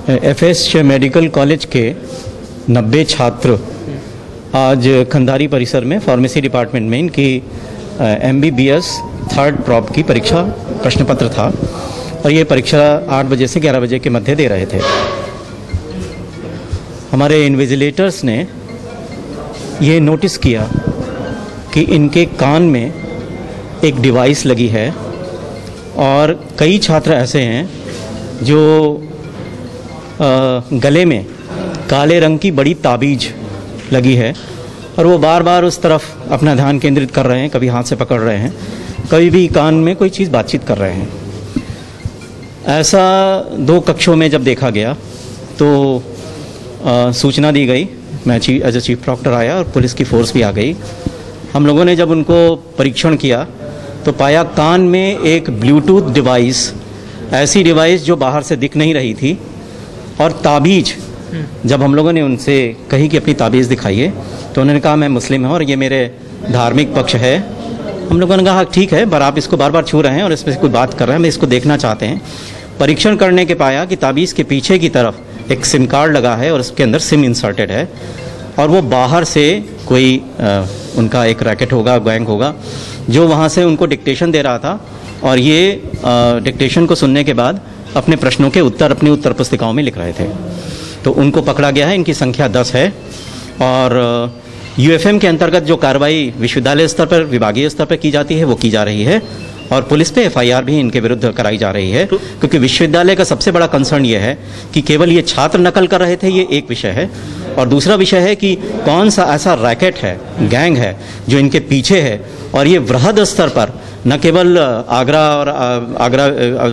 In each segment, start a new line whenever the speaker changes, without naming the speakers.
FS medical college के 90 छात्र आज खंडारी परिसर में फार्मेसी डिपार्टमेंट में इनकी MBBS थर्ड प्रॉप की परीक्षा प्रश्न पत्र था और ये परीक्षा 8 बजे से 11 बजे के मध्य दे रहे थे। हमारे इन्विजिलेटर्स ने ये नोटिस किया कि इनके कान में एक डिवाइस लगी है और कई छात्र ऐसे हैं जो गले में काले रंग की बड़ी ताबीज लगी है और वो बार बार उस तरफ अपना ध्यान केंद्रित कर रहे हैं, कभी हाथ से पकड़ रहे हैं, कभी भी कान में कोई चीज़ बातचीत कर रहे हैं। ऐसा 2 कक्षों में जब देखा गया तो सूचना दी गई। मैं एज ए चीफ प्रॉक्टर आया और पुलिस की फोर्स भी आ गई। हम लोगों ने जब उनको परीक्षण किया तो पाया कान में एक ब्लूटूथ डिवाइस, ऐसी डिवाइस जो बाहर से दिख नहीं रही थी, और ताबीज। जब हम लोगों ने उनसे कही कि अपनी ताबीज़ दिखाइए तो उन्होंने कहा मैं मुस्लिम हूँ और ये मेरे धार्मिक पक्ष है। हम लोगों ने कहा ठीक है, पर आप इसको बार बार छू रहे हैं और इसमें कोई बात कर रहे हैं, हम इसको देखना चाहते हैं। परीक्षण करने के पाया कि ताबीज़ के पीछे की तरफ एक सिम कार्ड लगा है और उसके अंदर सिम इंसर्टेड है और वो बाहर से कोई उनका एक रैकेट होगा, गैंग होगा, जो वहाँ से उनको डिक्टेशन दे रहा था और ये डिक्टेशन को सुनने के बाद अपने प्रश्नों के उत्तर अपनी उत्तर पुस्तिकाओं में लिख रहे थे। तो उनको पकड़ा गया है। इनकी संख्या 10 है और UFM के अंतर्गत जो कार्रवाई विश्वविद्यालय स्तर पर, विभागीय स्तर पर की जाती है वो की जा रही है और पुलिस पे FIR भी इनके विरुद्ध कराई जा रही है, क्योंकि विश्वविद्यालय का सबसे बड़ा कंसर्न ये है कि केवल ये छात्र नकल कर रहे थे, ये एक विषय है, और दूसरा विषय है कि कौन सा ऐसा रैकेट है, गैंग है जो इनके पीछे है और ये वृहद स्तर पर न केवल आगरा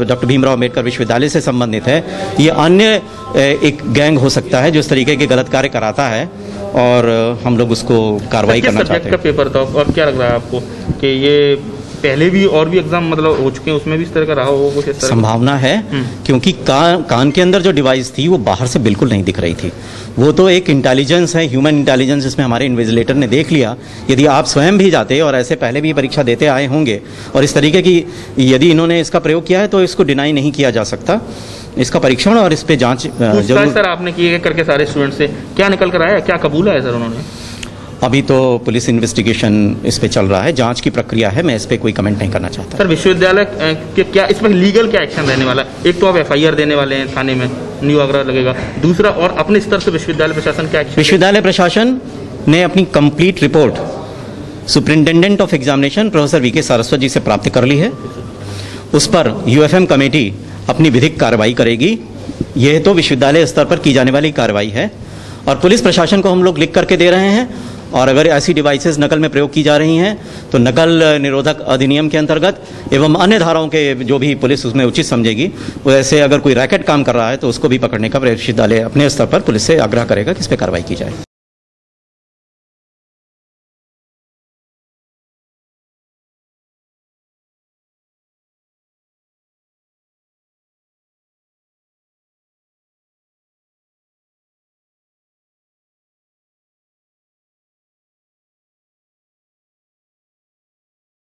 डॉक्टर भीमराव अम्बेडकर विश्वविद्यालय से संबंधित है, ये अन्य एक गैंग हो सकता है जो इस तरीके के गलत कार्य कराता है और हम लोग उसको कार्रवाई करना चाहते हैं।
का पेपर था और क्या लग रहा है आपको कि ये पहले भी और भी एग्जाम मतलब हो चुके हैं, उसमें भी इस तरह का रहा हो कुछ?
संभावना है, क्योंकि कान के अंदर जो डिवाइस थी वो बाहर से बिल्कुल नहीं दिख रही थी। वो तो एक इंटेलिजेंस है, ह्यूमन इंटेलिजेंस, जिसमें हमारे इन्विजिलेटर ने देख लिया। यदि आप स्वयं भी जाते और ऐसे पहले भी परीक्षा देते आए होंगे और इस तरीके की यदि इन्होंने इसका प्रयोग किया है तो इसको डिनाई नहीं किया जा सकता। इसका परीक्षण और इस पे जांच जरूर।
सर आपने किए करके सारे स्टूडेंट से क्या निकल कर आया, क्या कबूल है सर उन्होंने?
अभी तो पुलिस इन्वेस्टिगेशन इस पे चल रहा है, जांच की प्रक्रिया है, मैं इस पे कोई कमेंट नहीं करना चाहता।
सर विश्वविद्यालय के क्या इसमें लीगल क्या एक्शन रहने वाला? एक तो आप FIR देने वाले हैं थाने में, न्यू आगरा लगेगा, दूसरा और अपने स्तर से विश्वविद्यालय प्रशासन क्या एक्शन?
विश्वविद्यालय प्रशासन ने अपनी complete report superintendent of examination professor VK Saraswat ji से प्राप्त कर ली है। उस पर UFM कमेटी अपनी विधिक कार्रवाई करेगी। यह तो विश्वविद्यालय स्तर पर की जाने वाली कार्रवाई है और पुलिस प्रशासन को हम लोग लिख करके दे रहे हैं, और अगर ऐसी डिवाइसेस नकल में प्रयोग की जा रही हैं तो नकल निरोधक अधिनियम के अंतर्गत एवं अन्य धाराओं के जो भी पुलिस उसमें उचित समझेगी, वैसे अगर कोई रैकेट काम कर रहा है तो उसको भी पकड़ने का विश्वविद्यालय अपने स्तर पर पुलिस से आग्रह करेगा कि इस पर कार्रवाई की जाए।